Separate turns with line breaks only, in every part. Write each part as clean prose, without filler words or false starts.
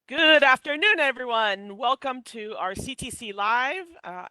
Good afternoon, everyone. Welcome to our CTC Live.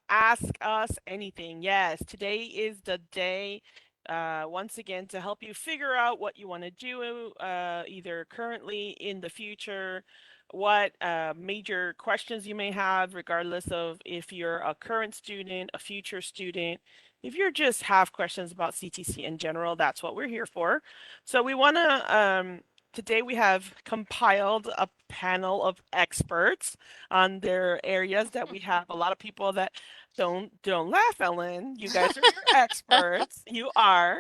Ask Us Anything. Yes, today is the day, once again, to help you figure out what you want to do, either currently, in the future, what major questions you may have, regardless of if you're a current student, a future student. If you just have questions about CTC in general, that's what we're here for. So we want to today we have compiled a panel of experts on their areas that we have a lot of people that don't laugh, Ellen. You guys are your experts. You are.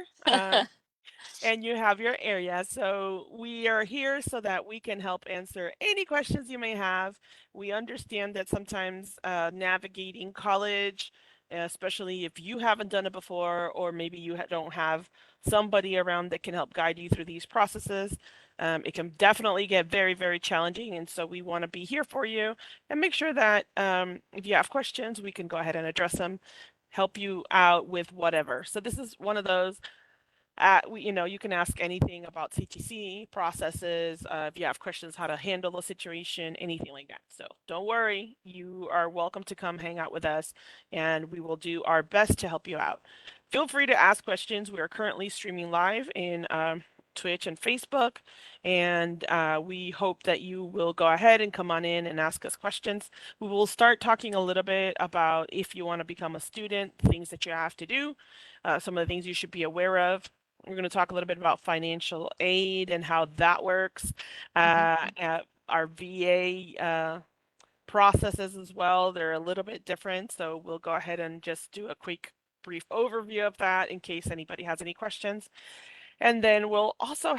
And you have your area. So we are here so that we can help answer any questions you may have. We understand that sometimes navigating college, especially if you haven't done it before, or maybe you don't have somebody around that can help guide you through these processes, it can definitely get very, very challenging. And so we want to be here for you and make sure that if you have questions, we can go ahead and address them, help you out with whatever. So this is one of those you can ask anything about CTC processes, if you have questions how to handle a situation, anything like that. So don't worry, you are welcome to come hang out with us, and we will do our best to help you out. Feel free to ask questions. We are currently streaming live in Twitch and Facebook, and we hope that you will go ahead and come on in and ask us questions. We will start talking a little bit about if you want to become a student, things that you have to do, some of the things you should be aware of. We're going to talk a little bit about financial aid and how that works. Our VA processes as well, they're a little bit different. So we'll go ahead and just do a quick, brief overview of that in case anybody has any questions. And then we'll also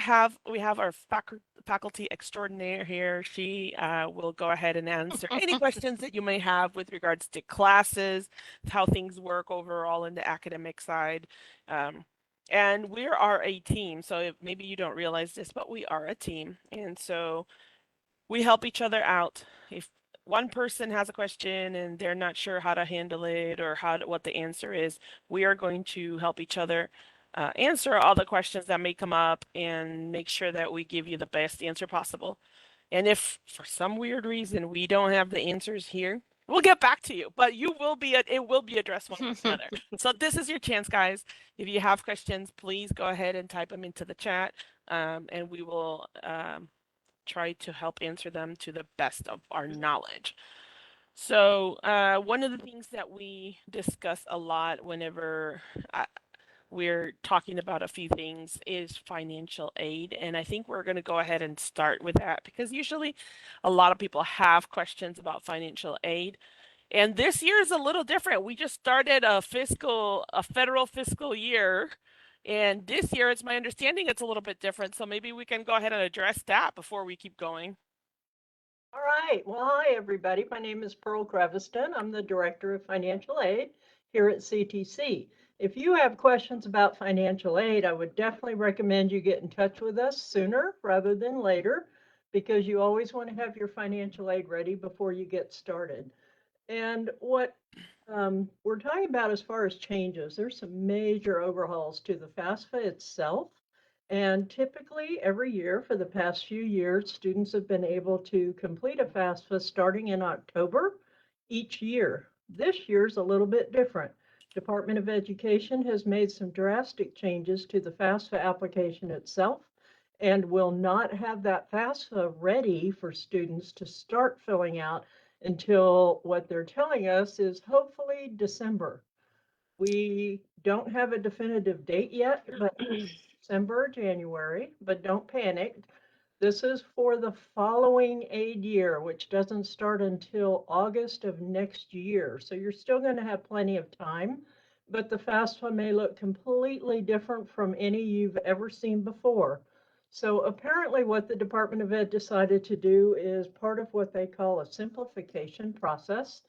we have our faculty extraordinaire here. She will go ahead and answer any questions that you may have with regards to classes, how things work overall in the academic side. And we are a team. So maybe you don't realize this, but we are a team. And so we help each other out. If one person has a question and they're not sure how to handle it or what the answer is, we are going to help each other answer all the questions that may come up and make sure that we give you the best answer possible. And if for some weird reason we don't have the answers here, we'll get back to you, but it will be addressed one way or another. So this is your chance, guys. If you have questions, please go ahead and type them into the chat, and we will try to help answer them to the best of our knowledge. So one of the things that we discuss a lot whenever we're talking about a few things is financial aid. And I think we're going to go ahead and start with that because usually a lot of people have questions about financial aid. And this year is a little different. We just started a federal fiscal year. And this year, it's my understanding it's a little bit different. So maybe we can go ahead and address that before we keep going.
All right. Well, hi, everybody. My name is Pearl Creviston. I'm the Director of Financial Aid here at CTC. If you have questions about financial aid, I would definitely recommend you get in touch with us sooner rather than later because you always want to have your financial aid ready before you get started. And what we're talking about as far as changes, there's some major overhauls to the FAFSA itself. And typically, every year for the past few years, students have been able to complete a FAFSA starting in October each year. This year's a little bit different. Department of Education has made some drastic changes to the FAFSA application itself and will not have that FAFSA ready for students to start filling out until what they're telling us is hopefully December. We don't have a definitive date yet, but December or January, but don't panic. This is for the following aid year, which doesn't start until August of next year. So you're still going to have plenty of time, but the FAFSA may look completely different from any you've ever seen before. So apparently what the Department of Ed decided to do is part of what they call a simplification process.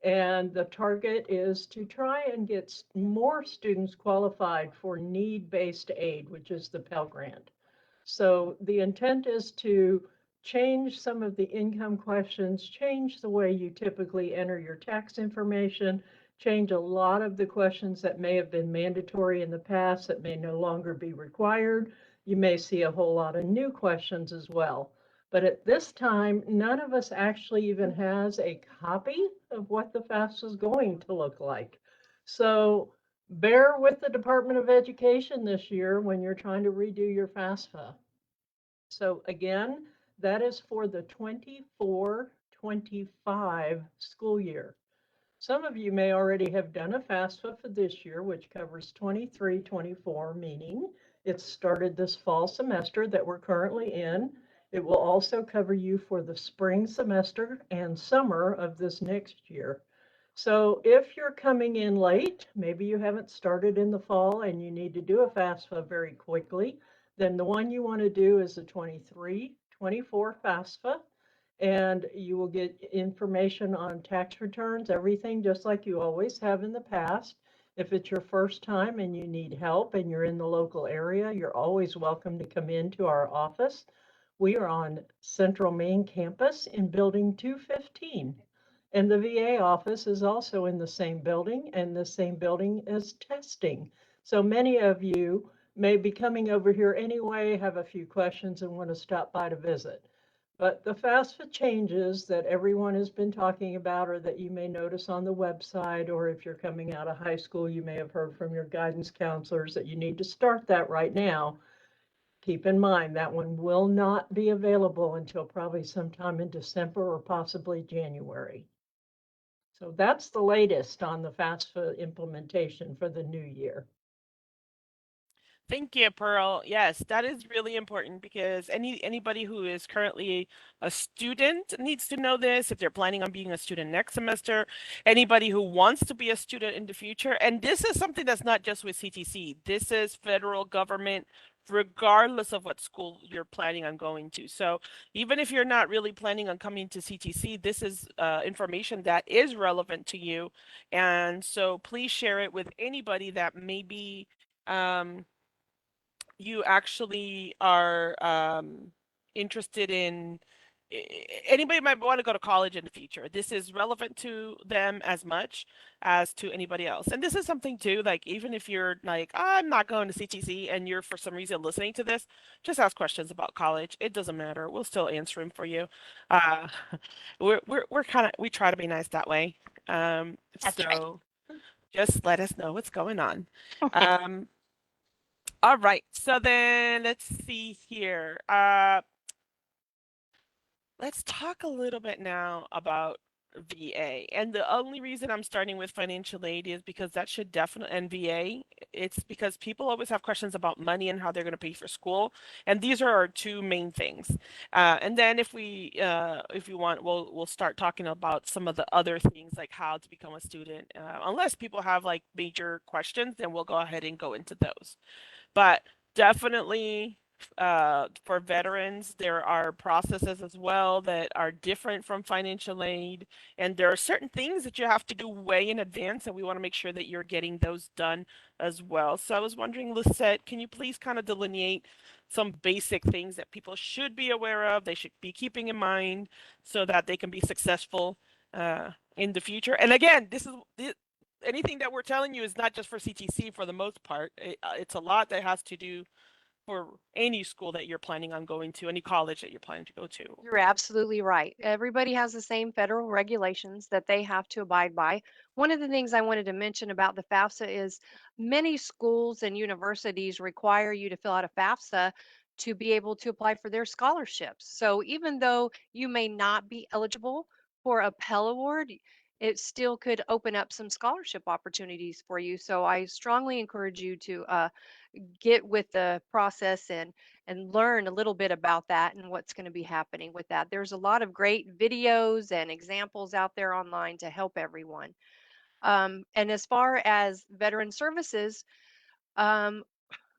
And the target is to try and get more students qualified for need-based aid, which is the Pell Grant. So the intent is to change some of the income questions, change the way you typically enter your tax information, change a lot of the questions that may have been mandatory in the past that may no longer be required. You may see a whole lot of new questions as well. But at this time, none of us actually even has a copy of what the FAFSA is going to look like. So bear with the Department of Education this year when you're trying to redo your FAFSA. So again, that is for the 24-25 school year. Some of you may already have done a FAFSA for this year, which covers 23-24, meaning it started this fall semester that we're currently in. It will also cover you for the spring semester and summer of this next year. So if you're coming in late, maybe you haven't started in the fall and you need to do a FAFSA very quickly, then the one you want to do is the 23-24 FAFSA, and you will get information on tax returns, everything just like you always have in the past. If it's your first time and you need help and you're in the local area, you're always welcome to come into our office. We are on Central Main Campus in Building 215. And the VA office is also in the same building, and the same building as testing. So many of you may be coming over here anyway, have a few questions, and want to stop by to visit. But the FAFSA changes that everyone has been talking about, or that you may notice on the website, or if you're coming out of high school, you may have heard from your guidance counselors that you need to start that right now. Keep in mind that one will not be available until probably sometime in December or possibly January. So that's the latest on the FAFSA implementation for the new year.
Thank you, Pearl. Yes, that is really important because anybody who is currently a student needs to know this if they're planning on being a student next semester, anybody who wants to be a student in the future. And this is something that's not just with CTC. This is federal government regardless of what school you're planning on going to. So even if you're not really planning on coming to CTC, this is information that is relevant to you. And so please share it with anybody that may be um, you actually are interested in anybody might want to go to college in the future. This is relevant to them as much as to anybody else. And this is something too, like even if you're like, I'm not going to CTC and you're for some reason listening to this, just ask questions about college. It doesn't matter. We'll still answer them for you. Uh, we're kind of we try to be nice that way.
That's right.
So just let us know what's going on. Um, all right. So then let's see here. Let's talk a little bit now about VA. And the only reason I'm starting with financial aid is because that should definitely, and VA, it's because people always have questions about money and how they're going to pay for school. And these are our two main things. And then if you want, we'll start talking about some of the other things like how to become a student. Unless people have like major questions, then we'll go ahead and go into those. But definitely for veterans, there are processes as well that are different from financial aid. And there are certain things that you have to do way in advance, and we want to make sure that you're getting those done as well. So I was wondering, Lisette, can you please kind of delineate some basic things that people should be aware of, they should be keeping in mind so that they can be successful in the future? And again, anything that we're telling you is not just for CTC for the most part. It's a lot that has to do for any school that you're planning on going to, any college that you're planning to go to.
You're absolutely right. Everybody has the same federal regulations that they have to abide by. One of the things I wanted to mention about the FAFSA is many schools and universities require you to fill out a FAFSA to be able to apply for their scholarships. So even though you may not be eligible for a Pell Award, it still could open up some scholarship opportunities for you. So I strongly encourage you to get with the process and learn a little bit about that and what's going to be happening with that. There's a lot of great videos and examples out there online to help everyone. And as far as veteran services, um,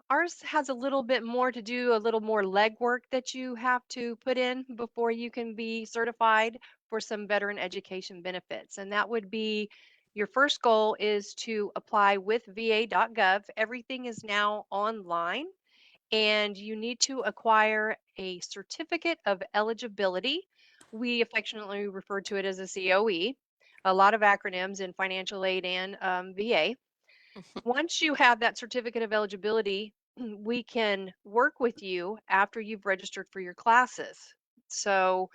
ours has a little bit more to do, a little more legwork that you have to put in before you can be certified for some veteran education benefits. And that would be your first goal is to apply with va.gov. Everything is now online, and you need to acquire a certificate of eligibility. We affectionately refer to it as a COE, a lot of acronyms in financial aid and VA. Once you have that certificate of eligibility, we can work with you after you've registered for your classes. So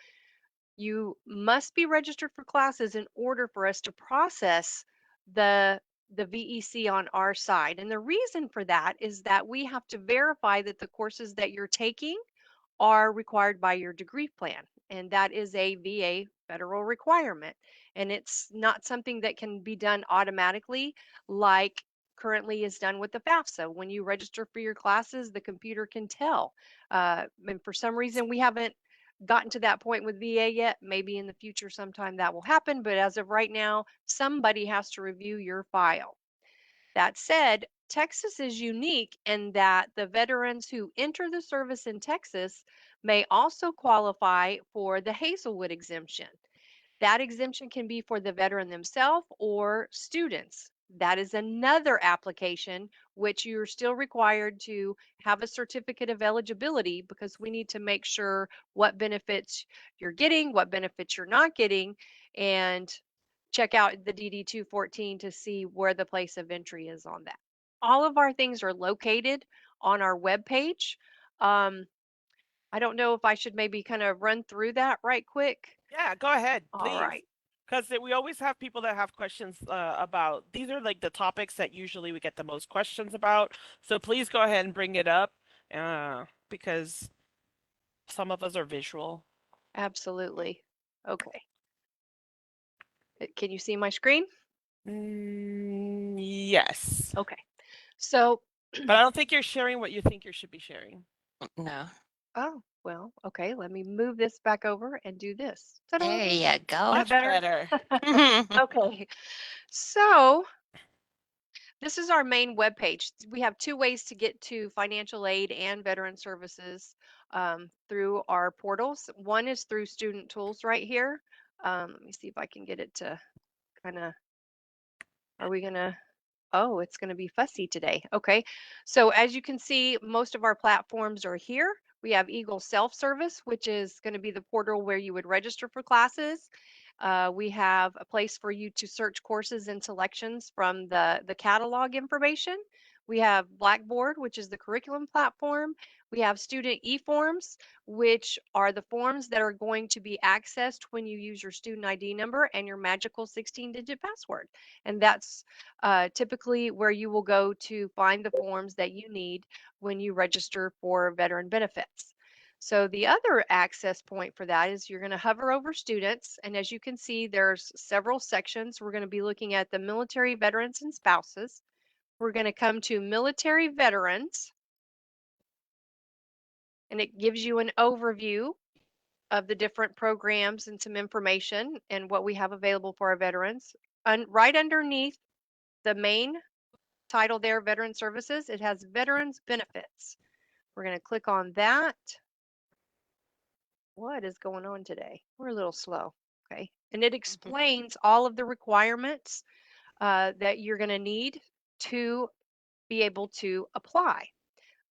you must be registered for classes in order for us to process the VEC on our side. And the reason for that is that we have to verify that the courses that you're taking are required by your degree plan. And that is a VA federal requirement. And it's not something that can be done automatically like currently is done with the FAFSA. When you register for your classes, the computer can tell. And for some reason, we haven't gotten to that point with VA yet. Maybe in the future, sometime that will happen. But as of right now, somebody has to review your file. That said, Texas is unique in that the veterans who enter the service in Texas may also qualify for the Hazelwood exemption. That exemption can be for the veteran themselves or students. That is another application which you're still required to have a certificate of eligibility because we need to make sure what benefits you're getting, what benefits you're not getting, and check out the DD 214 to see where the place of entry is on that. All of our things are located on our webpage. Um, I don't know if I should maybe kind of run through that right quick.
Yeah, go ahead,
All
please.
right.
Because we always have people that have questions about these are like the topics that usually we get the most questions about. So please go ahead and bring it up because some of us are visual.
Absolutely. Okay. Can you see my screen?
Yes.
Okay. So,
But I don't think you're sharing what you think you should be sharing.
No.
oh, well, okay. Let me move this back over and do this. Ta-da!
There you go.
Is that
Much
better?
better.
Okay. So, this is our main webpage. We have two ways to get to financial aid and veteran services through our portals. One is through Student Tools right here. Let me see if I can get it to kind of, are we going to, oh, it's going to be fussy today. Okay. So as you can see, most of our platforms are here. We have Eagle Self-Service, which is going to be the portal where you would register for classes. We have a place for you to search courses and selections from the catalog information. We have Blackboard, which is the curriculum platform. We have student e-forms, which are the forms that are going to be accessed when you use your student ID number and your magical 16-digit password. And that's typically where you will go to find the forms that you need when you register for veteran benefits. So the other access point for that is you're going to hover over students. And as you can see, there's several sections. We're going to be looking at the military veterans and spouses. We're going to come to military veterans. And it gives you an overview of the different programs and some information and what we have available for our veterans. Right underneath the main title there, Veteran Services, it has Veterans Benefits. We're going to click on that. What is going on today? We're a little slow. Okay. And it explains all of the requirements that you're going to need to be able to apply.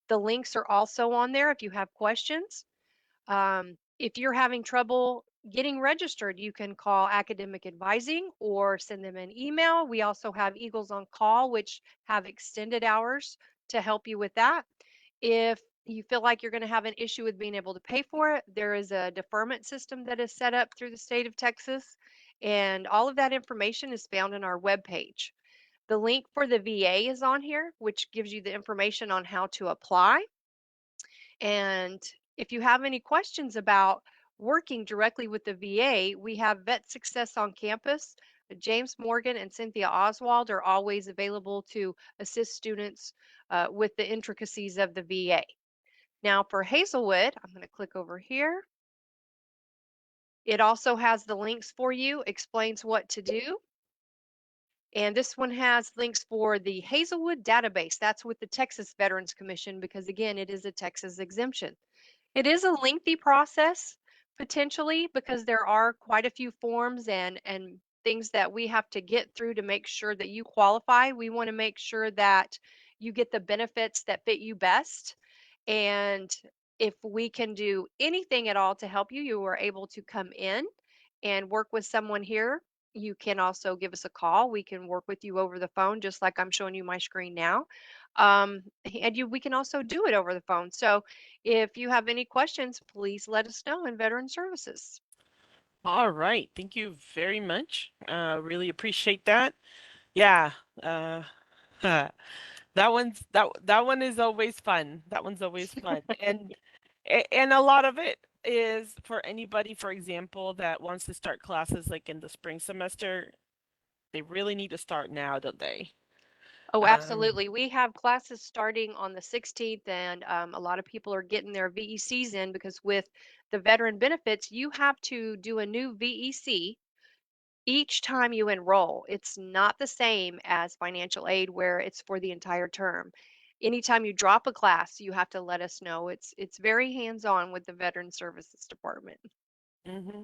The links are also on there if you have questions. If you're having trouble getting registered, you can call Academic Advising or send them an email. We also have Eagles on Call, which have extended hours to help you with that. If you feel like you're going to have an issue with being able to pay for it, there is a deferment system that is set up through the state of Texas. And all of that information is found on our webpage. The link for the VA is on here, which gives you the information on how to apply. And if you have any questions about working directly with the VA, we have Vet Success on Campus. James Morgan and Cynthia Oswald are always available to assist students with the intricacies of the VA. Now for Hazelwood, I'm going to click over here. It also has the links for you, explains what to do. And this one has links for the Hazelwood database. That's with the Texas Veterans Commission because, again, it is a Texas exemption. It is a lengthy process potentially because there are quite a few forms and things that we have to get through to make sure that you qualify. We want to make sure that you get the benefits that fit you best. And if we can do anything at all to help you, you are able to come in and work with someone here You can also give us a call. We can work with you over the phone, just like I'm showing you my screen now. We can also do it over the phone. So if you have any questions, please let us know in Veteran Services.
All right. Thank you very much. Really appreciate that. Yeah. Uh, that one is always fun. That one's always fun. And a lot of it is for anybody, for example, that wants to start classes like in the spring semester. They really need to start now, don't they?
Oh,
Um,
absolutely. We have classes starting on the 16th, and a lot of people are getting their VECs in because with the veteran benefits, you have to do a new VEC each time you enroll. It's not the same as financial aid where it's for the entire term. Anytime you drop a class, you have to let us know. It's very hands-on with the Veteran Services Department.
hmm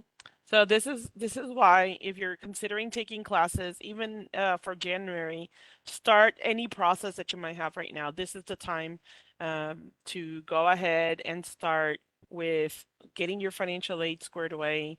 So this is why if you're considering taking classes, even for January, start any process that you might have right now. This is the time to go ahead and start with getting your financial aid squared away,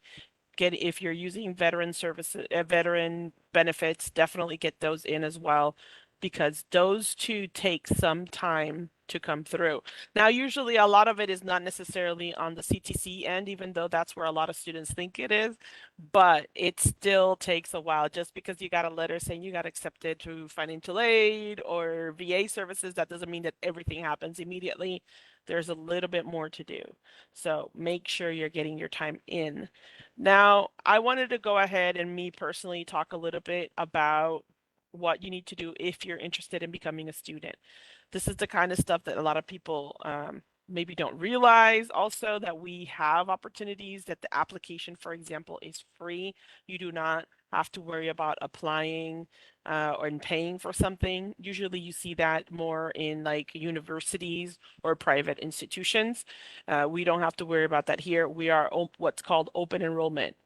get if you're using veteran services, veteran benefits, definitely get those in as well, because those two take some time to come through. Now, usually a lot of it is not necessarily on the CTC end, even though that's where a lot of students think it is, but it still takes a while. Just because you got a letter saying you got accepted to financial aid or VA services, that doesn't mean that everything happens immediately. There's a little bit more to do. So make sure you're getting your time in. Now, I wanted to go ahead and me personally talk a little bit about what you need to do if you're interested in becoming a student. This is the kind of stuff that a lot of people maybe don't realize. Also, that we have opportunities that the application, for example, is free. You do not have to worry about applying or in paying for something. Usually, you see that more in like universities or private institutions. We don't have to worry about that here. We are what's called open enrollment.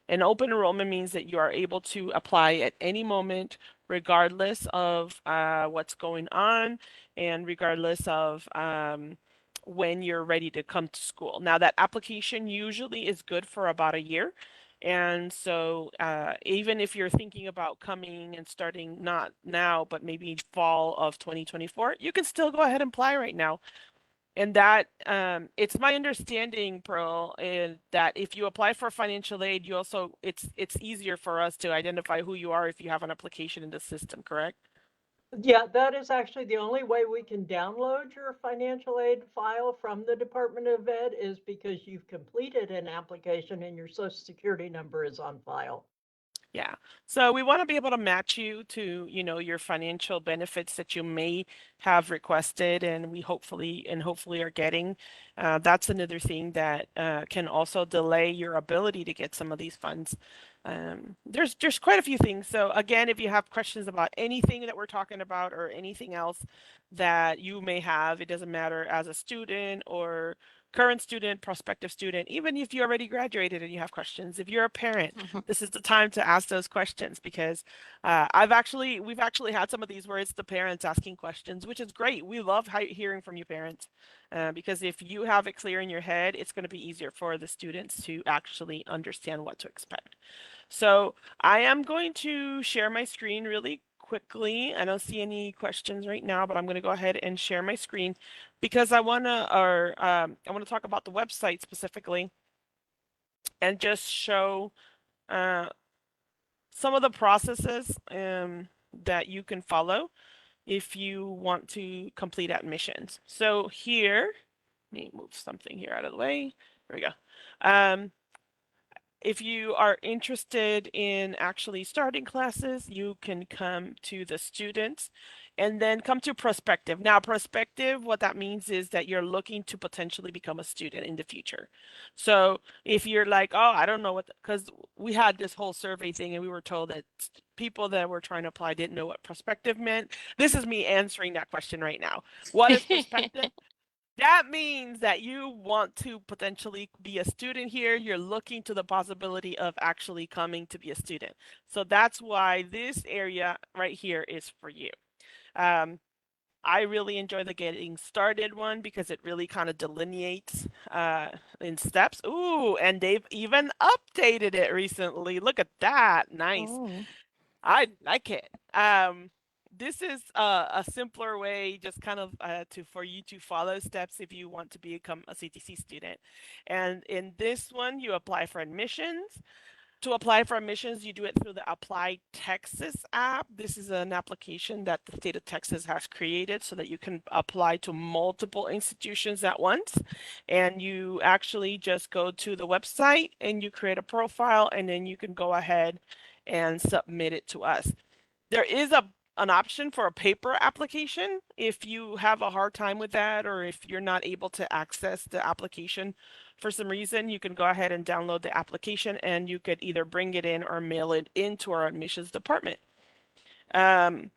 And open enrollment means that you are able to apply at any moment, regardless of what's going on and regardless of when you're ready to come to school. Now, that application usually is good for about a year. And so, even if you're thinking about coming and starting not now, but maybe fall of 2024, you can still go ahead and apply right now. And that it's my understanding, Pearl, that if you apply for financial aid, you also it's easier for us to identify who you are if you have an application in the system, correct?
Yeah, that is actually the only way we can download your financial aid file from the Department of Ed is because you've completed an application and your social security number is on file.
Yeah. So we want to be able to match you to, your financial benefits that you may have requested and we hopefully are getting. That's another thing that can also delay your ability to get some of these funds. There's quite a few things. So again, if you have questions about anything that we're talking about or anything else that you may have, it doesn't matter as a student or current student, prospective student, even if you already graduated and you have questions, if you're a parent, this is the time to ask those questions because we've actually had some of these where it's the parents asking questions, which is great. We love hearing from you parents because if you have it clear in your head, it's going to be easier for the students to actually understand what to expect. So I am going to share my screen really quickly. I don't see any questions right now, but I'm going to go ahead and share my screen because I want to talk about the website specifically and just show uh, some of the processes that you can follow if you want to complete admissions. So here, let me move something here out of the way. There we go. Um, if you are interested in actually starting classes, you can come to the students and then come to prospective. Now, prospective, what that means is that you're looking to potentially become a student in the future. So if you're like, oh, I don't know what, because we had this whole survey thing and we were told that people that were trying to apply didn't know what prospective meant. This is me answering that question right now. What is prospective? That means that you want to potentially be a student here. You're looking to the possibility of actually coming to be a student. So that's why this area right here is for you. Um, I really enjoy the getting started one because it really kind of delineates in steps. Ooh, and they've even updated it recently. Look at that. Nice.
Oh.
I like it. This is a simpler way, just kind of for you to follow steps if you want to become a CTC student. And in this one, you apply for admissions. To apply for admissions, you do it through the Apply Texas app. This is an application that the state of Texas has created so that you can apply to multiple institutions at once. And you actually just go to the website and you create a profile, and then you can go ahead and submit it to us. There is an option for a paper application if you have a hard time with that, or if you're not able to access the application for some reason. You can go ahead and download the application, and you could either bring it in or mail it into our admissions department. And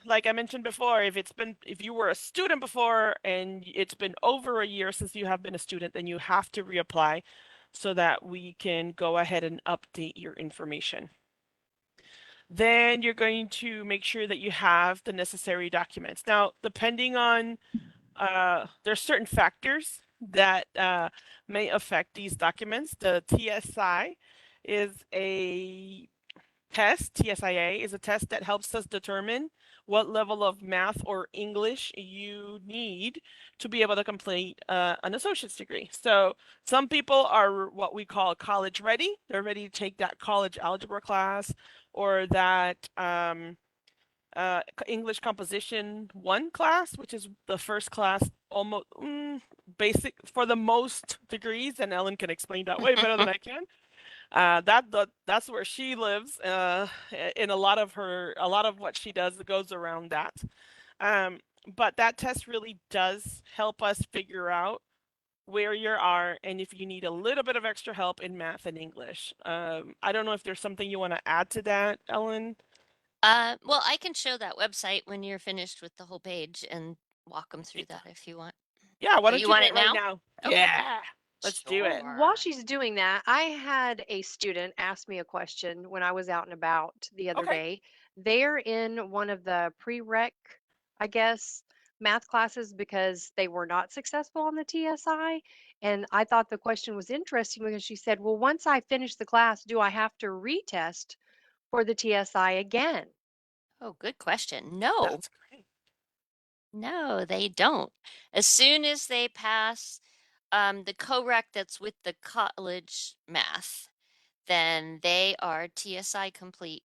like I mentioned before, if you were a student before and it's been over a year since you have been a student, then you have to reapply so that we can go ahead and update your information. Then you're going to make sure that you have the necessary documents. Now, depending on, there's certain factors that may affect these documents. The TSI is a test, TSIA is a test that helps us determine what level of math or English you need to be able to complete an associate's degree. So some people are what we call college ready. They're ready to take that college algebra class or that English Composition 1 class, which is the first class almost basic for the most degrees, and Ellen can explain that way better than I can. That's where she lives. In a lot of what she does goes around that. Um, but that test really does help us figure out where you are and if you need a little bit of extra help in math and English. I don't know if there's something you want to add to that, Ellen.
Well, I can show that website when you're finished with the whole page and walk them through that if you want.
Yeah, why
Oh,
don't
you
you do
want
it
it
right
now?
now?
Okay.
Yeah, let's do it.
While
Sure.
she's doing that, I had a student ask me a question when I was out and about the other
Okay.
day. They're in one of the prereq, I guess, math classes because they were not successful on the TSI. And I thought the question was interesting because she said, well, once I finish the class, do I have to retest for the TSI again?
Oh, good question. No,
That's great.
no, they don't. As soon as they pass the COREC that's with the college math, then they are TSI complete,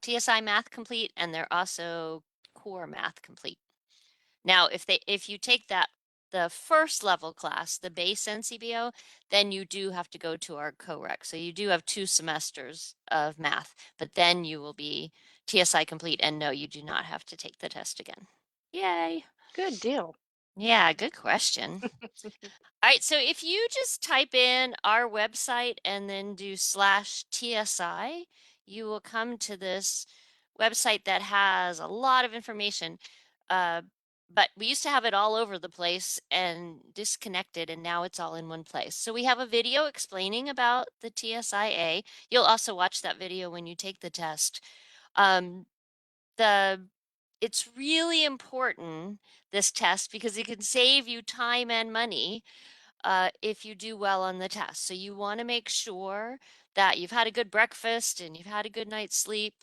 TSI math complete, and they're also core math complete. Now, if you take the first level class, the base NCBO, then you do have to go to our COREC. So you do have 2 semesters of math, but then you will be TSI complete, and no, you do not have to take the test again. Yay.
Good deal.
Yeah, good question. All right, so if you just type in our website and then do /TSI, you will come to this website that has a lot of information. Uh, but we used to have it all over the place and disconnected, and now it's all in one place. So we have a video explaining about the TSIA. You'll also watch that video when you take the test. Um, the it's really important, this test, because it can save you time and money if you do well on the test. So you want to make sure that you've had a good breakfast and you've had a good night's sleep.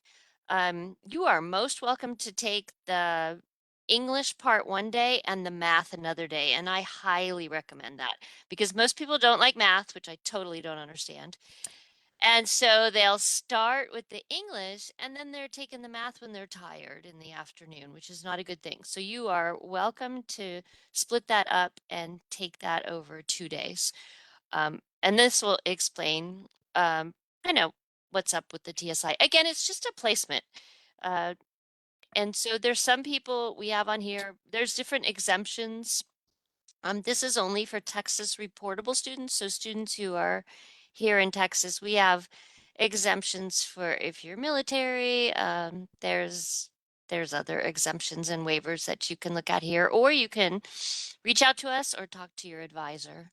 You are most welcome to take the English part one day and the math another day. And I highly recommend that because most people don't like math, which I totally don't understand. And so they'll start with the English and then they're taking the math when they're tired in the afternoon, which is not a good thing. So you are welcome to split that up and take that over 2 days. And this will explain, I know what's up with the TSI. Again, it's just a placement. Uh, and so there's some people we have on here, there's different exemptions. This is only for Texas reportable students. So students who are here in Texas, we have exemptions for if you're military. There's other exemptions and waivers that you can look at here, or you can reach out to us or talk to your advisor.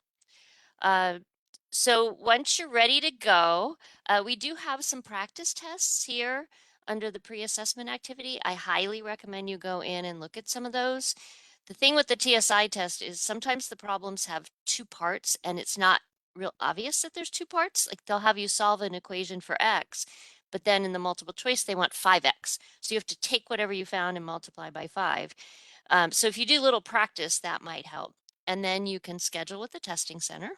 So once you're ready to go, we do have some practice tests here under the pre-assessment activity. I highly recommend you go in and look at some of those. The thing with the TSI test is sometimes the problems have two parts and it's not real obvious that there's two parts. Like they'll have you solve an equation for X, but then in the multiple choice, they want 5X. So you have to take whatever you found and multiply by 5. So if you do little practice, that might help. And then you can schedule with the testing center.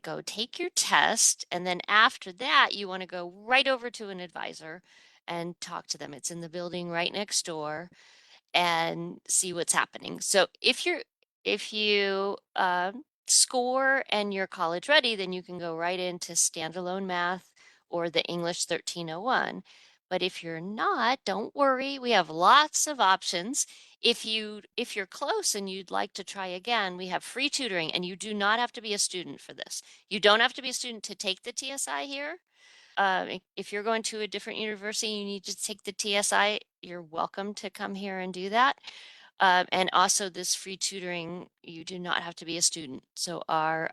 Go take your test. And then after that, you want to go right over to an advisor and talk to them. It's in the building right next door and see what's happening. So if you score and you're college ready, then you can go right into standalone math or the English 1301. But if you're not, don't worry. We have lots of options. If you're close and you'd like to try again, we have free tutoring, and you do not have to be a student for this. You don't have to be a student to take the TSI here. If you're going to a different university, you need to take the TSI, you're welcome to come here and do that. And also this free tutoring, you do not have to be a student. So our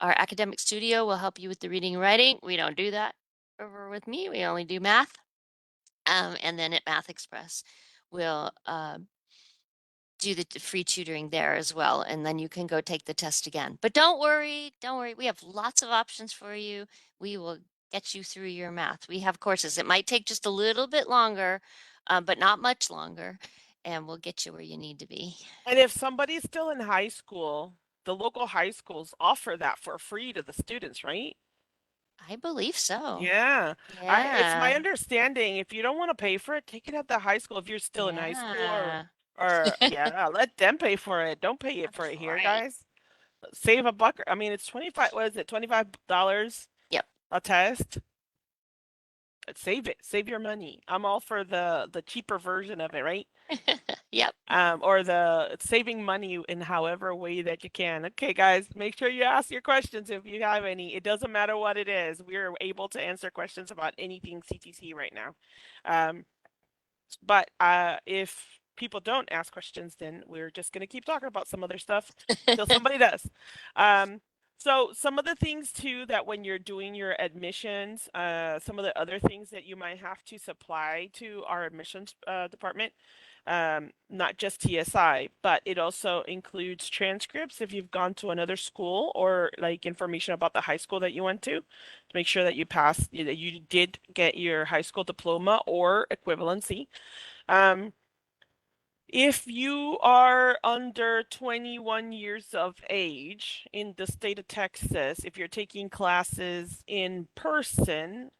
academic studio will help you with the reading and writing. We don't do that over with me. We only do math. And then at Math Express, we'll do the free tutoring there as well. And then you can go take the test again. But don't worry. We have lots of options for you. We will get you through your math. We have courses. It might take just a little bit longer, but not much longer. And we'll get you where you need to be.
And if somebody's still in high school, the local high schools offer that for free to the students, right?
I believe so.
Yeah. It's my
Yeah.
understanding if you don't want to pay for it, take it at the high school if you're still in high school
Yeah.
or yeah, let them pay for it. Don't pay it for
That's
it here,
right.
guys. Save a buck. I mean, it's 25, what is it? $25
Yep.
a test. Save it. Save your money. I'm all for the cheaper version of it, right?
Yep.
Or the saving money in however way that you can. Okay, guys, make sure you ask your questions if you have any. It doesn't matter what it is. We're able to answer questions about anything CTC right now. But if people don't ask questions, then we're just going to keep talking about some other stuff till somebody does. So some of the things too that when you're doing your admissions, some of the other things that you might have to supply to our admissions department, not just TSI, but it also includes transcripts if you've gone to another school or like information about the high school that you went to make sure that you passed, that you did get your high school diploma or equivalency. If you are under 21 years of age in the state of Texas, if you're taking classes in person,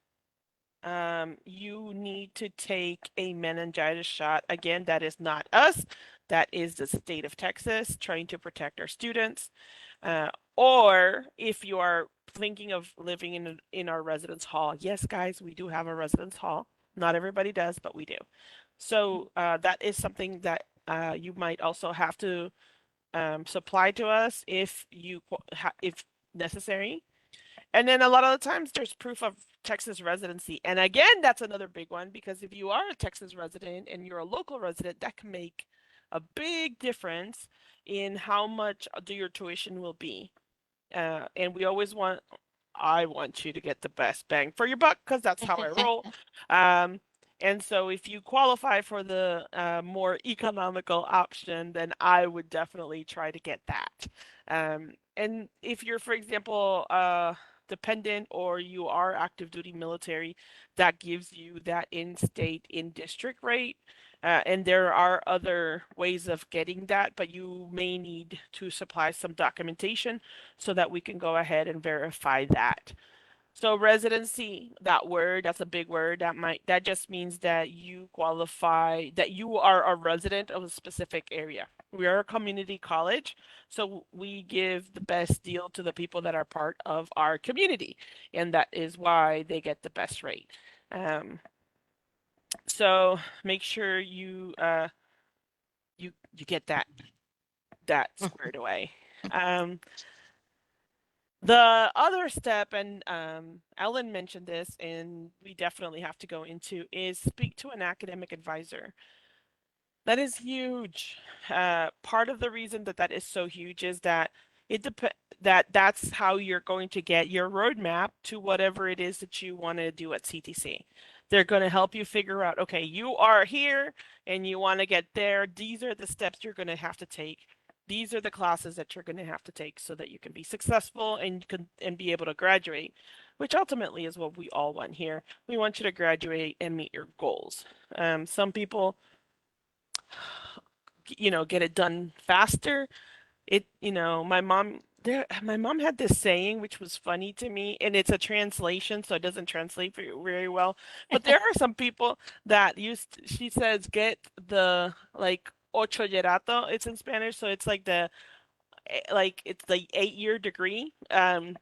you need to take a meningitis shot. Again, that is not us. That is the state of Texas trying to protect our students. Or if you are thinking of living in our residence hall, yes, guys, we do have a residence hall. Not everybody does, but we do. So that is something that you might also have to supply to us if necessary. And then a lot of the times there's proof of Texas residency. And again, that's another big one because if you are a Texas resident and you're a local resident, that can make a big difference in how much your tuition will be. And I want you to get the best bang for your buck because that's how I roll. And so if you qualify for the more economical option, then I would definitely try to get that. And if you're, for example, dependent or you are active duty military, that gives you that in-state, in-district rate. And there are other ways of getting that, but you may need to supply some documentation so that we can go ahead and verify that. So residency, that word, that's a big word. That just means that you qualify, that you are a resident of a specific area. We are a community college, so we give the best deal to the people that are part of our community, and that is why they get the best rate. So make sure you get that squared away. The other step, and Ellen mentioned this, and we definitely have to go into, is speak to an academic advisor. That is huge. Part of the reason that is so huge is that that's how you're going to get your roadmap to whatever it is that you want to do at CTC. They're going to help you figure out, okay, you are here and you want to get there. These are the steps you're going to have to take. These are the classes that you're going to have to take so that you can be successful and be able to graduate, which ultimately is what we all want here. We want you to graduate and meet your goals. Some people, get it done faster. My mom had this saying which was funny to me, and it's a translation, so it doesn't translate very well. But there are some people that she says, get the like ocho gerato. It's in Spanish, so it's it's the 8-year degree. And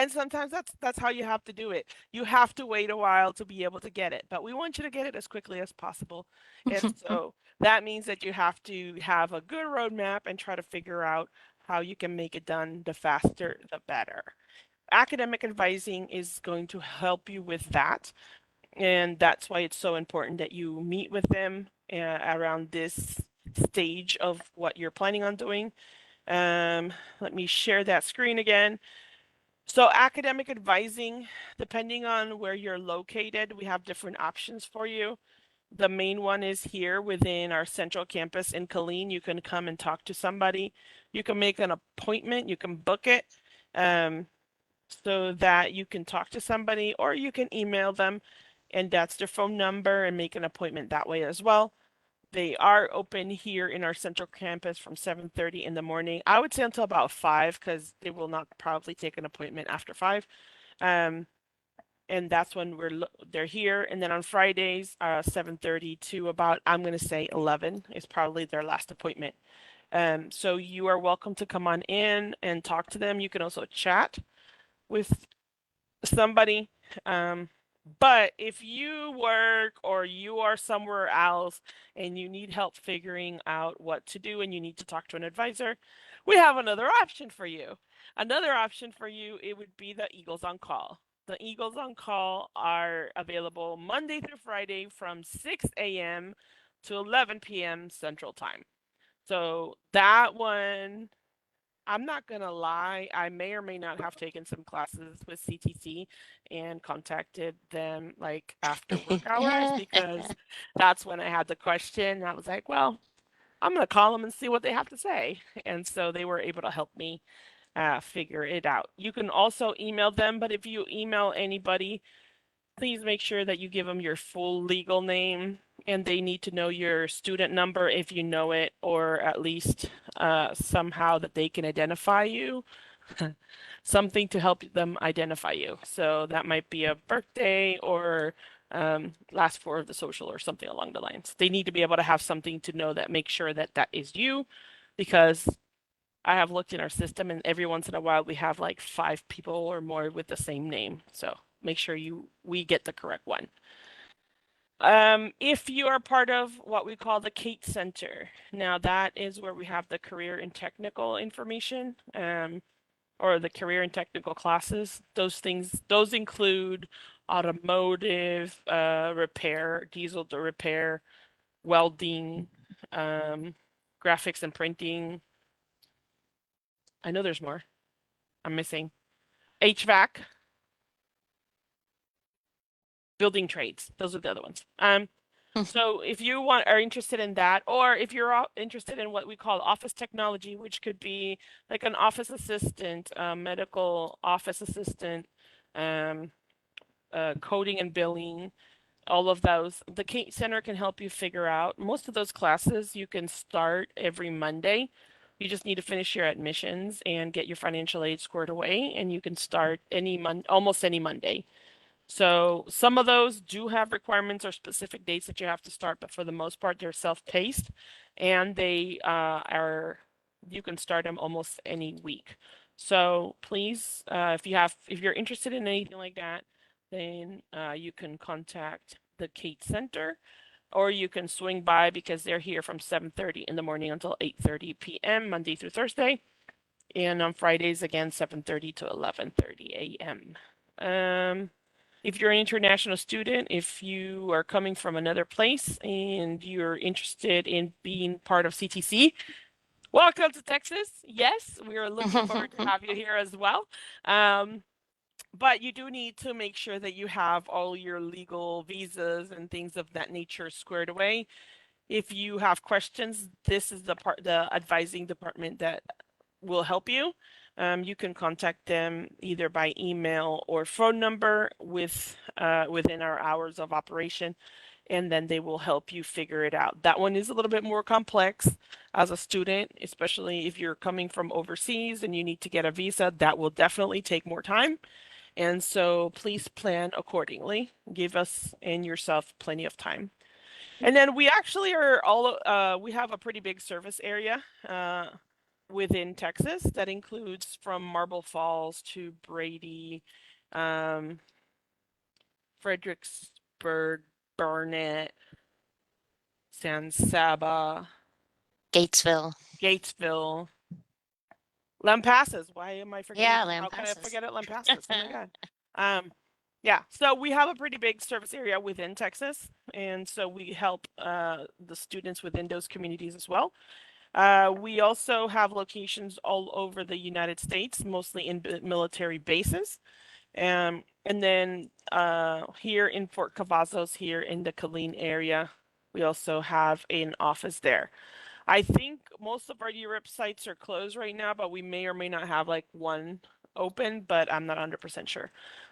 sometimes that's how you have to do it. You have to wait a while to be able to get it, but we want you to get it as quickly as possible. And so that means that you have to have a good roadmap and try to figure out how you can make it done. The faster, the better. Academic advising is going to help you with that. And that's why it's so important that you meet with them around this stage of what you're planning on doing. Let me share that screen again. So academic advising, depending on where you're located, we have different options for you. The main one is here within our central campus in Killeen. You can come and talk to somebody. You can make an appointment, you can book it so that you can talk to somebody, or you can email them and that's their phone number and make an appointment that way as well. They are open here in our central campus from 7:30 in the morning. I would say until about 5 because they will not probably take an appointment after 5. And that's when they're here. And then on Fridays, 7:30 to about, I'm going to say 11 is probably their last appointment. So you are welcome to come on in and talk to them. You can also chat with somebody. But if you work or you are somewhere else and you need help figuring out what to do and you need to talk to an advisor, we have another option for you. Another option for you, it would be the Eagles on Call. The Eagles on Call are available Monday through Friday from 6 a.m. to 11 p.m. Central Time. So that one, I'm not gonna lie, I may or may not have taken some classes with CTC and contacted them like after work hours because that's when I had the question. And I was like, well, I'm gonna call them and see what they have to say. And so they were able to help me figure it out. You can also email them, but if you email anybody, please make sure that you give them your full legal name and they need to know your student number if you know it, or at least somehow that they can identify you. Something to help them identify you. So that might be a birthday or last four of the social or something along the lines. They need to be able to have something to know that make sure that that is you, because I have looked in our system and every once in a while we have like 5 people or more with the same name. So make sure we get the correct one. If you are part of what we call the Kate Center, now that is where we have the career and technical information, or the career and technical classes. Those include automotive, repair, diesel to repair, welding, graphics and printing. I know there's more. I'm missing HVAC, building trades. Those are the other ones. So if you are interested in that, or if you're interested in what we call office technology, which could be like an office assistant, medical office assistant, coding and billing, all of those, the Kate Center can help you figure out. Most of those classes you can start every Monday. You just need to finish your admissions and get your financial aid squared away, and you can start almost any Monday. So some of those do have requirements or specific dates that you have to start, but for the most part, they're self-paced, and they you can start them almost any week. So please, if you're interested in anything like that, then you can contact the Kate Center, or you can swing by because they're here from 7:30 in the morning until 8:30 p.m. Monday through Thursday, and on Fridays again 7:30 to 11:30 a.m. If you're an international student, if you are coming from another place and you're interested in being part of CTC, Welcome to Texas. Yes, we are looking forward to have you here as well. But you do need to make sure that you have all your legal visas and things of that nature squared away. If you have questions, this is the advising department that will help you. You can contact them either by email or phone number within our hours of operation, and then they will help you figure it out. That one is a little bit more complex as a student, especially if you're coming from overseas and you need to get a visa. That will definitely take more time. And so please plan accordingly. Give us and yourself plenty of time. And then we actually are we have a pretty big service area within Texas that includes from Marble Falls to Brady, um, Fredericksburg, Barnett, San Saba,
Gatesville.
Gatesville, Lampasas. Why am I forgetting?
Yeah,
How can I
Lampasas.
forget it? Lampasas. Oh my God. Yeah, so we have a pretty big service area within Texas, and so we help the students within those communities as well. We also have locations all over the United States, mostly in military bases. And then here in Fort Cavazos, here in the Killeen area, we also have an office there. I think most of our Europe sites are closed right now, but we may or may not have like one open, but I'm not 100% sure.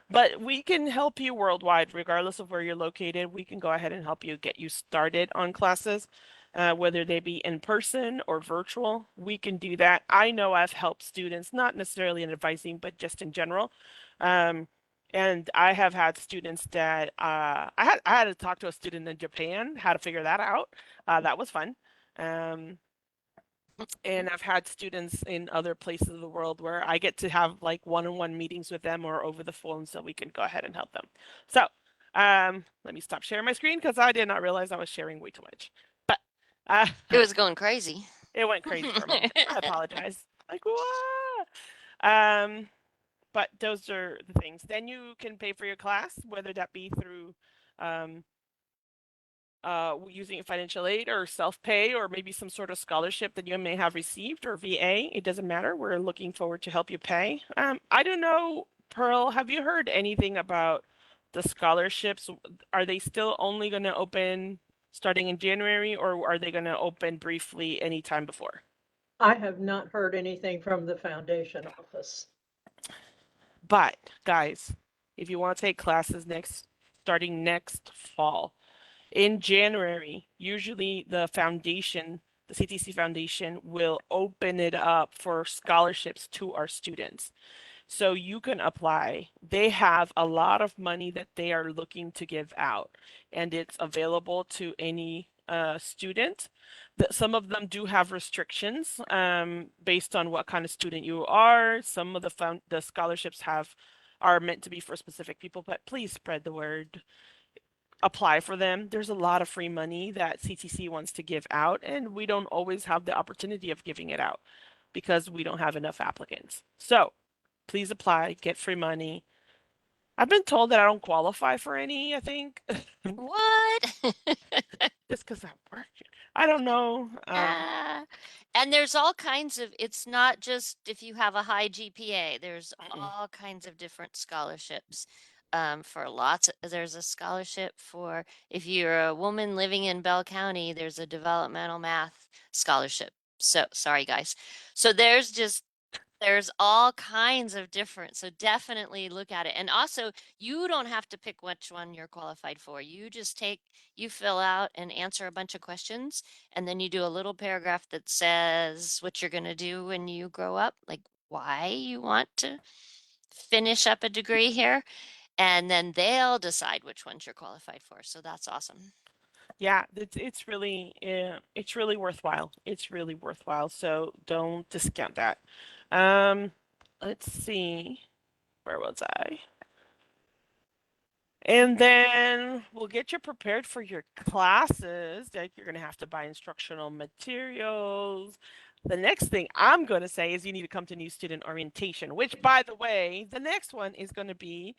But we can help you worldwide, regardless of where you're located. We can go ahead and help you get you started on classes, whether they be in person or virtual. We can do that. I know I've helped students, not necessarily in advising, but just in general. Um, and I have had students that I had to talk to a student in Japan, how to figure that out. That was fun. Um, and I've had students in other places of the world where I get to have like one-on-one meetings with them or over the phone so we can go ahead and help them. So, let me stop sharing my screen because I did not realize I was sharing way too much. But
It was going crazy.
it went crazy for a moment. I apologize. Like, what? Um, but those are the things. Then you can pay for your class, whether that be through um, using financial aid or self-pay or maybe some sort of scholarship that you may have received or VA. It doesn't matter. We're looking forward to help you pay. I don't know, Pearl, have you heard anything about the scholarships? Are they still only going to open starting in January, or are they going to open briefly anytime before?
I have not heard anything from the foundation office.
But guys, if you want to take classes starting next fall, in January, usually the CTC Foundation will open it up for scholarships to our students. So you can apply. They have a lot of money that they are looking to give out, and it's available to any student. Some of them do have restrictions based on what kind of student you are. Some of the scholarships are meant to be for specific people, but please spread the word, apply for them. There's a lot of free money that CTC wants to give out, and we don't always have the opportunity of giving it out because we don't have enough applicants. So please apply, get free money. I've been told that I don't qualify for any, I think,
What?
just because I'm working. I don't know.
Ah, and there's all kinds of, it's not just if you have a high GPA, there's
Mm-mm.
all kinds of different scholarships. For there's a scholarship for if you're a woman living in Bell County, there's a developmental math scholarship. So sorry, guys. So there's all kinds of different, so definitely look at it. And also, you don't have to pick which one you're qualified for. You fill out and answer a bunch of questions, and then you do a little paragraph that says what you're going to do when you grow up, like why you want to finish up a degree here, and then they'll decide which ones you're qualified for. So that's awesome.
Yeah, it's really worthwhile. It's really worthwhile. So don't discount that. Um, let's see. Where was I? And then we'll get you prepared for your classes. Like you're going to have to buy instructional materials. The next thing I'm going to say is you need to come to new student orientation, which, by the way, the next one is going to be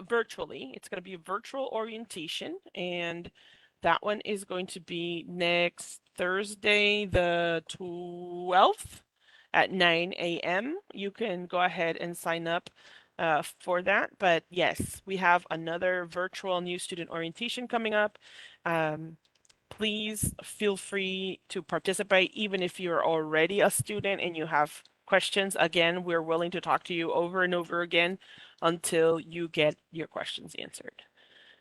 virtually. It's going to be a virtual orientation, and that one is going to be next Thursday, the 12th at 9 a.m. You can go ahead and sign up for that. But yes, we have another virtual new student orientation coming up. Um, Please feel free to participate, even if you're already a student and you have questions. Again, we're willing to talk to you over and over again until you get your questions answered.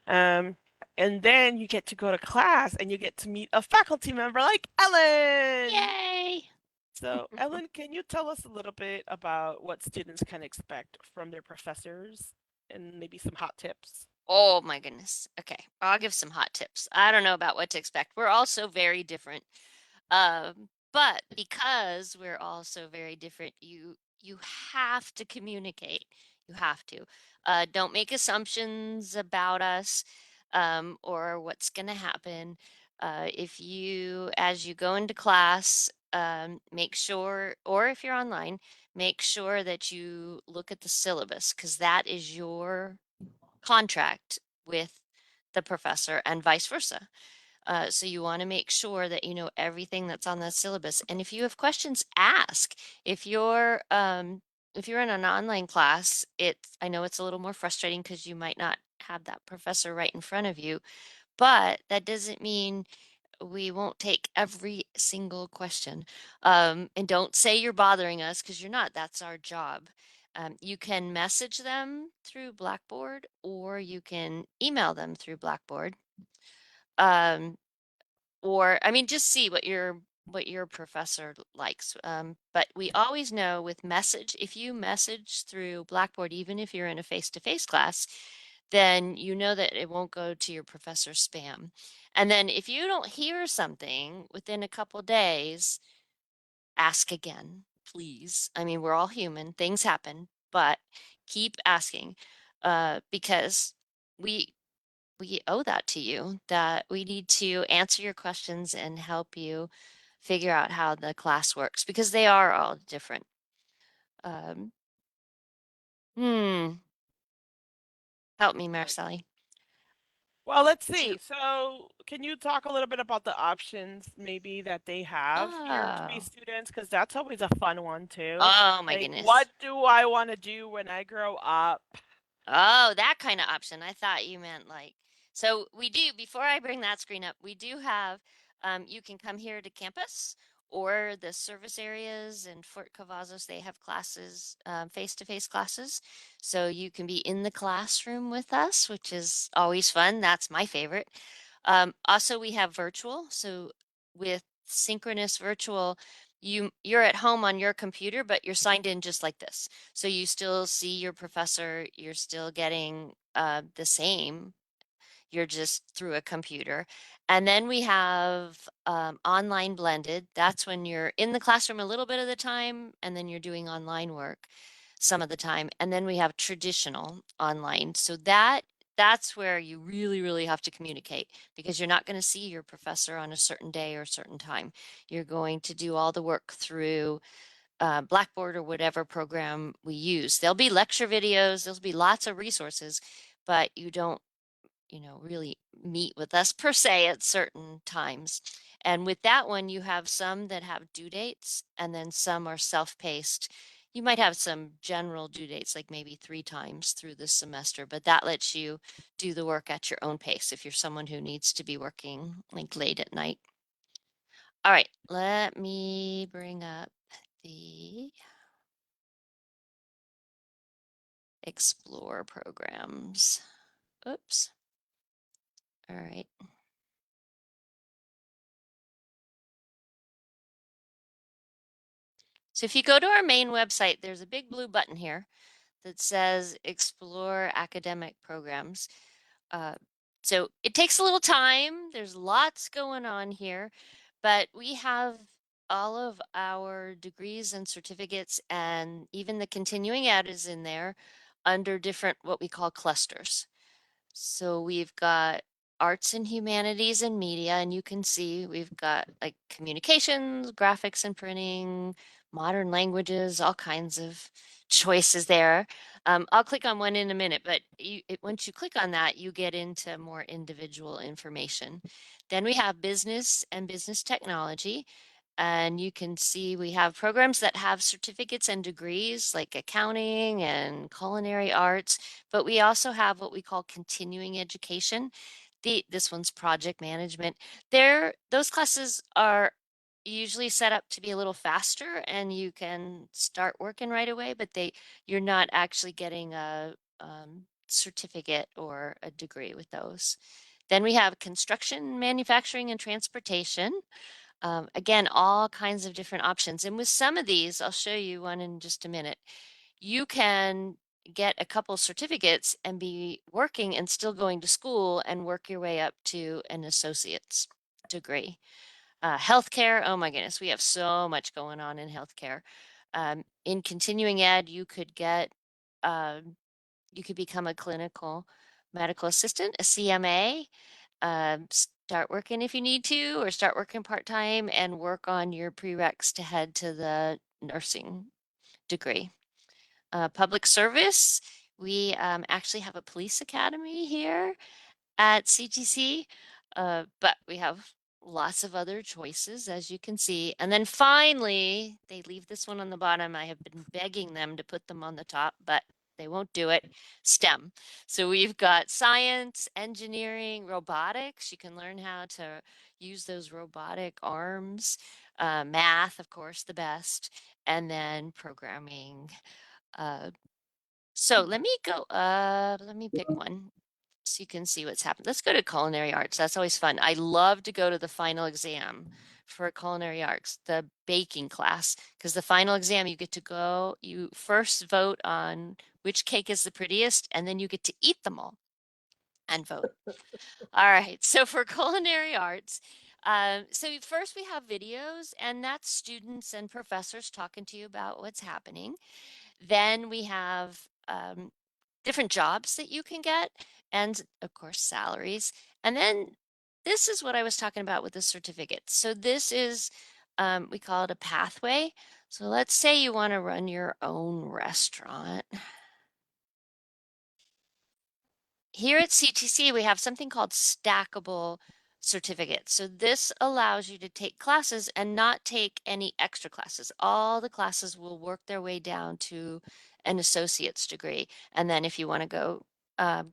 Um, and then you get to go to class and you get to meet a faculty member like Ellen.
Yay!
So, Ellen, can you tell us a little bit about what students can expect from their professors and maybe some hot tips?
Oh my goodness. Okay, I'll give some hot tips. I don't know about what to expect. We're all so very different. But because we're all so very different, you have to communicate. You have to. Don't make assumptions about us or what's going to happen. If you, as you go into class, make sure, or if you're online, make sure that you look at the syllabus because that is your contract with the professor and vice versa. So you want to make sure that you know everything that's on the syllabus. And if you have questions, ask. If you're in an online class, I know it's a little more frustrating because you might not have that professor right in front of you, but that doesn't mean we won't take every single question. And don't say you're bothering us because you're not. That's our job. You can message them through Blackboard or you can email them through Blackboard. Um, or I mean, just see what your professor likes. But we always know with message, if you message through Blackboard, even if you're in a face-to-face class, then you know that it won't go to your professor's spam. And then if you don't hear something within a couple days, ask again, please. I mean, we're all human, things happen, but keep asking because we we owe that to you, that we need to answer your questions and help you figure out how the class works because they are all different. Um, hmm, help me,
Right.
Marcelli.
Well, let's
Do
see.
you,
So, can you talk a little bit about the options maybe that they have here to be
oh,
students? Because that's always a fun one too.
oh my
Like, what
goodness.
do I want to do when I grow up?
Oh, that kind of option. I thought you meant like, so we do, before I bring that screen up, we do have, you can come here to campus or the service areas in Fort Cavazos. They have classes, face-to-face classes. So you can be in the classroom with us, which is always fun. That's my favorite. Also, we have virtual. So with synchronous virtual, you're at home on your computer, but you're signed in just like this. So you still see your professor, you're still getting the same, you're just through a computer. And then we have online blended. That's when you're in the classroom a little bit of the time, and then you're doing online work some of the time. And then we have traditional online. So that's where you really, really have to communicate because you're not going to see your professor on a certain day or a certain time. You're going to do all the work through Blackboard or whatever program we use. There'll be lecture videos, there'll be lots of resources, but you don't, really meet with us per se at certain times. And with that one, you have some that have due dates and then some are self-paced. You might have some general due dates, like maybe 3 times through the semester, but that lets you do the work at your own pace if you're someone who needs to be working like late at night. All right, let me bring up the explore programs. Oops. All right. So if you go to our main website, there's a big blue button here that says explore academic programs. Uh, so it takes a little time. There's lots going on here, but we have all of our degrees and certificates and even the continuing ed is in there under different what we call clusters. So we've got arts and humanities and media, and you can see we've got like communications, graphics and printing, modern languages, all kinds of choices there. I'll click on one in a minute, but once you click on that, you get into more individual information. Then we have business and business technology. And you can see we have programs that have certificates and degrees like accounting and culinary arts, but we also have what we call continuing education. This one's project management. Those classes are usually set up to be a little faster and you can start working right away, but you're not actually getting a certificate or a degree with those. Then we have construction, manufacturing, and transportation. Again, all kinds of different options. And with some of these, I'll show you one in just a minute. You can get a couple certificates and be working and still going to school and work your way up to an associate's degree. Healthcare, oh my goodness, we have so much going on in healthcare. In continuing ed, you could become a clinical medical assistant, a CMA, start working if you need to, or start working part-time and work on your prereqs to head to the nursing degree. Public service, we actually have a police academy here at CTC, but we have lots of other choices, as you can see. And then finally, they leave this one on the bottom. I have been begging them to put them on the top, but they won't do it. STEM. So we've got science, engineering, robotics. You can learn how to use those robotic arms, math, of course, the best, and then programming. So let me pick one so you can see what's happened. Let's go to culinary arts. That's always fun. I love to go to the final exam for culinary arts, the baking class, because the final exam you get to go, you first vote on which cake is the prettiest, and then you get to eat them all and vote. All right, so for culinary arts, so first we have videos, and that's students and professors talking to you about what's happening. Then we have different jobs that you can get, and of course, salaries. And then this is what I was talking about with the certificates. So this is, we call it a pathway. So let's say you want to run your own restaurant. Here at CTC, we have something called stackable certificates. So this allows you to take classes and not take any extra classes. All the classes will work their way down to an associate's degree. And then if you want to go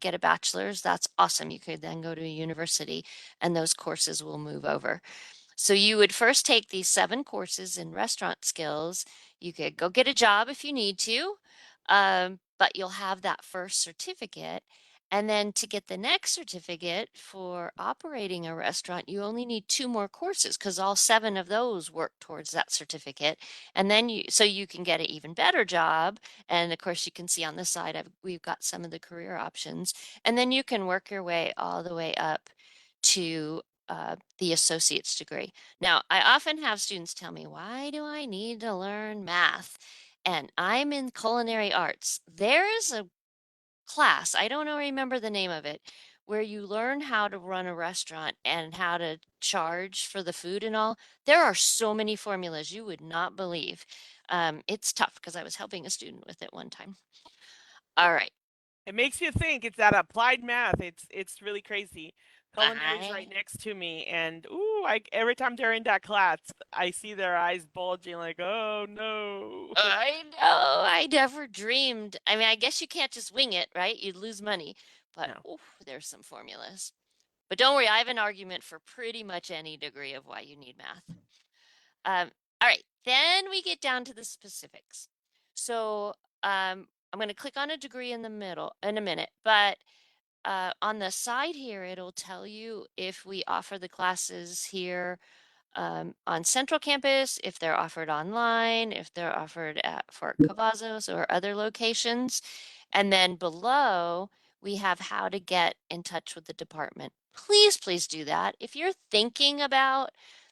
get a bachelor's, that's awesome. You could then go to a university and those courses will move over. So you would first take these 7 courses in restaurant skills. You could go get a job if you need to, but you'll have that first certificate. And then to get the next certificate for operating a restaurant, you only need 2 more courses because all 7 of those work towards that certificate. And then so you can get an even better job. And of course, you can see on this side, we've got some of the career options. And then you can work your way all the way up to the associate's degree. Now, I often have students tell me, why do I need to learn math? And I'm in culinary arts. There's a class, I don't know, remember the name of it, where you learn how to run a restaurant and how to charge for the food and all. There are so many formulas you would not believe. It's tough because I was helping a student with it one time. All right.
It makes you think. It's that applied math. It's really crazy. Culinary's right
I
next to me, and ooh, every time they're in that class, I see their eyes bulging like, oh no.
I know. I never dreamed. I mean, I guess you can't just wing it, right? You'd lose money. But
No.
oof, there's some formulas. But don't worry, I have an argument for pretty much any degree of why you need math. All right, then we get down to the specifics. So I'm going to click on a degree in the middle in a minute, but on the side here, it'll tell you if we offer the classes here on Central Campus, if they're offered online, if they're offered at Fort Cavazos or other locations. And then below, we have how to get in touch with the department. Please, please do that. If you're thinking about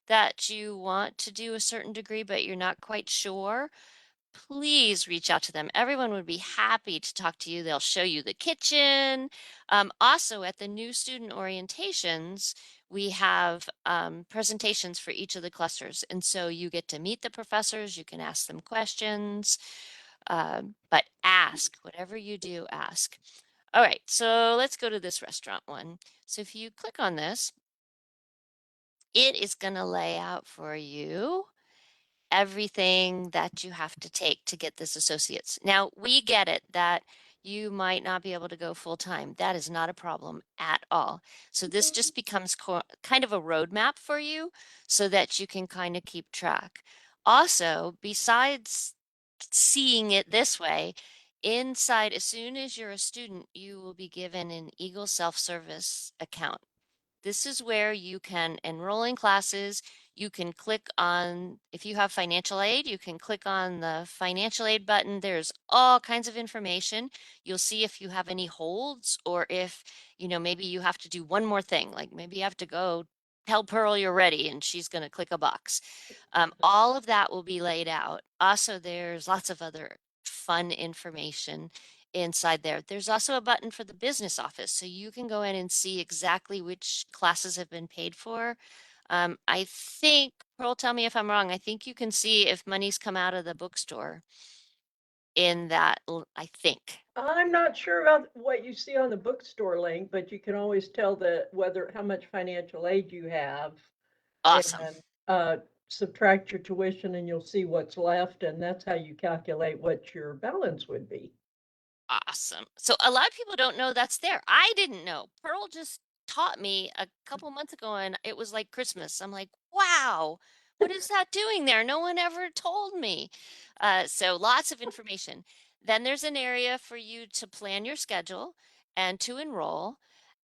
that you want to do a certain degree, but you're not quite sure, please reach out to them. Everyone would be happy to talk to you. They'll show you the kitchen. Also, at the new student orientations, we have presentations for each of the clusters. And so you get to meet the professors, you can ask them questions, but ask, whatever you do, ask. All right, so let's go to this restaurant one. So if you click on this, it is going to lay out for you everything that you have to take to get this associate's. Now, we get it that you might not be able to go full time. That is not a problem at all. So this just becomes kind of a roadmap for you so that you can kind of keep track. Also, besides seeing it this way, inside, as soon as you're a student, you will be given an Eagle self-service account. This is where you can enroll in classes. You can click on, if you have financial aid, you can click on the financial aid button. There's all kinds of information. You'll see if you have any holds or if, maybe you have to do one more thing, like maybe you have to go tell Pearl you're ready and she's going to click a box. All of that will be laid out. Also, there's lots of other fun information inside there. There's also a button for the business office, so you can go in and see exactly which classes have been paid for. I think, Pearl, tell me if I'm wrong, I think you can see if money's come out of the bookstore in that, I think.
I'm not sure about what you see on the bookstore link, but you can always tell how much financial aid you have
Awesome.
and subtract your tuition and you'll see what's left. And that's how you calculate what your balance would be.
Awesome. So a lot of people don't know that's there. I didn't know. Pearl just taught me a couple months ago and it was like Christmas. I'm like, wow, what is that doing there? No one ever told me. So lots of information. Then there's an area for you to plan your schedule and to enroll.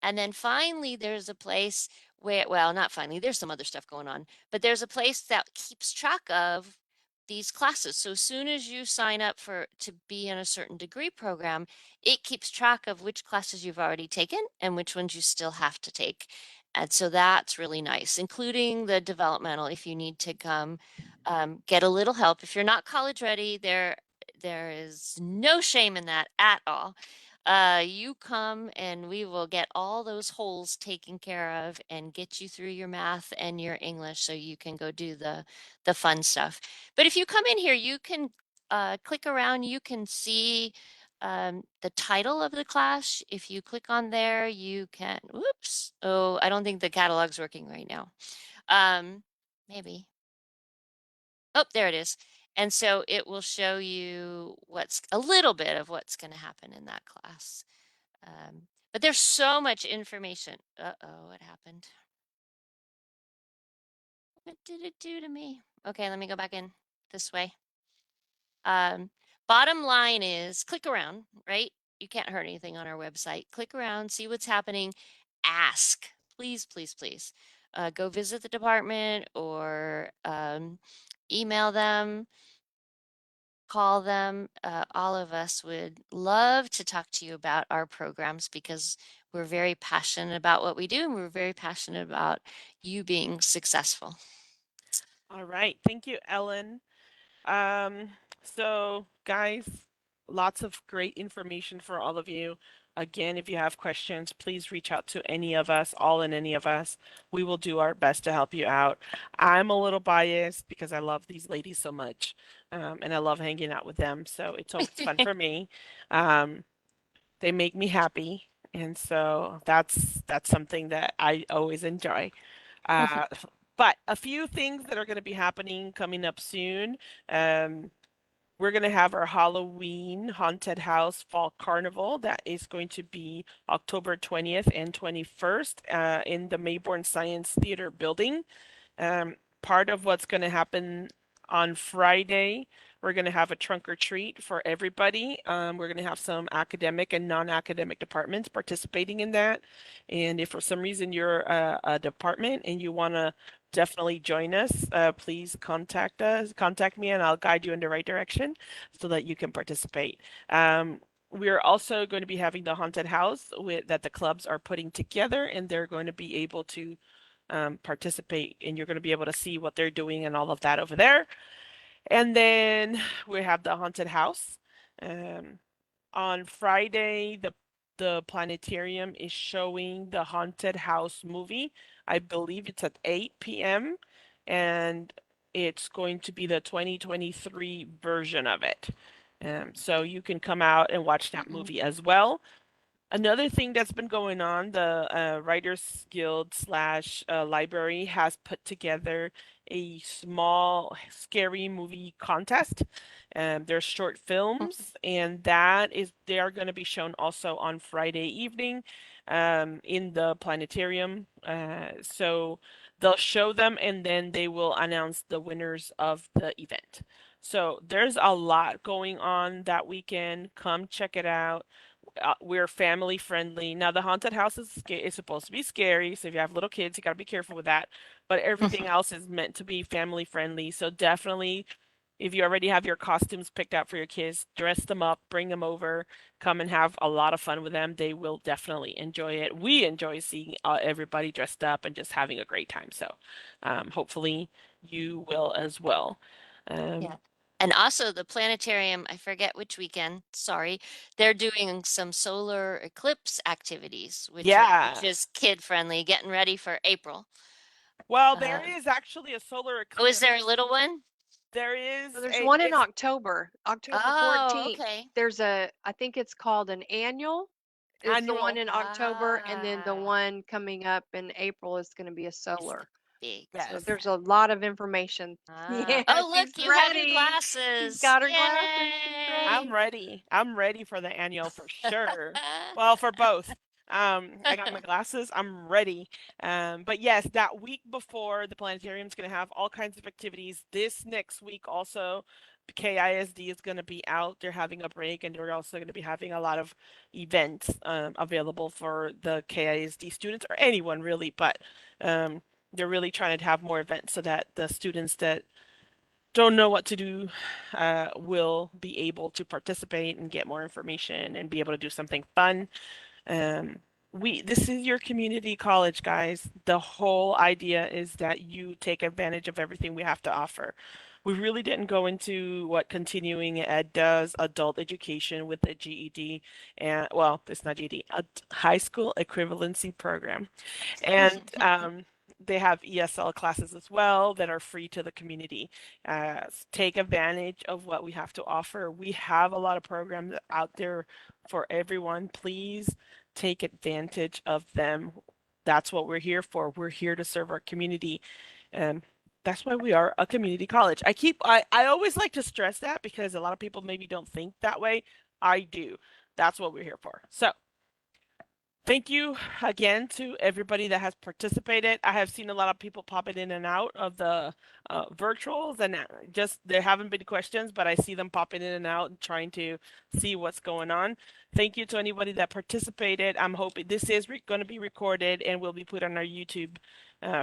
And then finally, there's a place where, well, not finally, there's some other stuff going on, but there's a place that keeps track of these classes. So as soon as you sign up to be in a certain degree program, it keeps track of which classes you've already taken and which ones you still have to take. And so that's really nice, including the developmental. If you need to come get a little help, if you're not college ready, there is no shame in that at all. You come and we will get all those holes taken care of and get you through your math and your English so you can go do the fun stuff. But if you come in here, you can click around, you can see the title of the class. If you click on there, you can, whoops. Oh, I don't think the catalog's working right now. Maybe. Oh, there it is. And so it will show you what's a little bit of what's going to happen in that class. But there's so much information. Uh-oh, what happened? What did it do to me? Okay, let me go back in this way. Bottom line is click around, right? You can't hurt anything on our website. Click around, see what's happening, ask. Please, please, please. Go visit the department or email them, call them. All of us would love to talk to you about our programs because we're very passionate about what we do and we're very passionate about you being successful.
All right. Thank you, Ellen. So guys, lots of great information for all of you. Again, if you have questions, please reach out to any of us, all in any of us. We will do our best to help you out. I'm a little biased because I love these ladies so much, and I love hanging out with them. So it's always fun for me. Um, they make me happy, and so that's something that I always enjoy. Uh, but a few things that are going to be happening coming up soon. Um, we're going to have our Halloween Haunted House Fall Carnival. That is going to be October 20th and 21st in the Mayborn Science Theater building. Part of what's going to happen on Friday, we're going to have a trunk or treat for everybody. We're going to have some academic and non-academic departments participating in that. And if for some reason you're a department and you want to definitely join us, please contact me and I'll guide you in the right direction so that you can participate. We're also going to be having the haunted house that the clubs are putting together, and they're going to be able to participate, and you're going to be able to see what they're doing and all of that over there. And then we have the haunted house. Um, on Friday, the planetarium is showing the haunted house movie. I believe it's at 8 p.m. and it's going to be the 2023 version of it. So you can come out and watch that movie as well. Another thing that's been going on, the Writers Guild slash library has put together a small scary movie contest. They're short films, and they are going to be shown also on Friday evening in the planetarium. So they'll show them, and then they will announce the winners of the event. So there's a lot going on that weekend. Come check it out. We're family friendly. Now, the haunted house is supposed to be scary, so if you have little kids, you got to be careful with that. But everything else is meant to be family friendly. So definitely, if you already have your costumes picked out for your kids, dress them up, bring them over, come and have a lot of fun with them. They will definitely enjoy it. We enjoy seeing everybody dressed up and just having a great time. So, hopefully, you will as well.
Yeah. And also the planetarium, I forget which weekend, sorry, they're doing some solar eclipse activities, which
Yeah.
is kid friendly, getting ready for April.
Well, there
Uh,
is actually a solar
oh, is
eclipse.
there a little one?
There is
So there's
a
one in
it's
October, October
Oh,
14th.
okay.
There's I think it's called an annual is the one
annual.
in October, and then the
Ah,
one coming up in April is going to be a
it's
solar.
big.
So
Yes.
there's a lot of information.
Ah.
Yeah,
Oh, look,
she's
you have your
ready. She's
glasses.
got her glasses. She's
Yay.
I'm
ready.
ready. I'm ready for the annual for sure. Well, for both. I got my glasses. I'm ready. But yes, that week before the planetarium's going to have all kinds of activities. This next week also, KISD is going to be out. They're having a break, and they're also going to be having a lot of events available for the KISD students or anyone really. But they're really trying to have more events so that the students that don't know what to do will be able to participate and get more information and be able to do something fun. Um, this is your community college, guys. The whole idea is that you take advantage of everything we have to offer. We really didn't go into what continuing ed does, adult education with a GED, and well, it's not GED, a high school equivalency program. And they have ESL classes as well that are free to the community. Take advantage of what we have to offer. We have a lot of programs out there for everyone. Please take advantage of them. That's what we're here for. We're here to serve our community. And that's why we are a community college. I always like to stress that because a lot of people maybe don't think that way. I do. That's what we're here for. So, thank you again to everybody that has participated. I have seen a lot of people popping in and out of the virtuals, and just there haven't been questions, but I see them popping in and out and trying to see what's going on. Thank you to anybody that participated. I'm hoping this is going to be recorded and will be put on our YouTube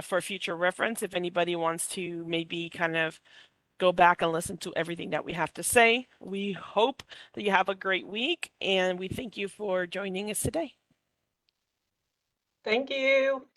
for future reference. If anybody wants to maybe kind of go back and listen to everything that we have to say. We hope that you have a great week, and we thank you for joining us today.
Thank you.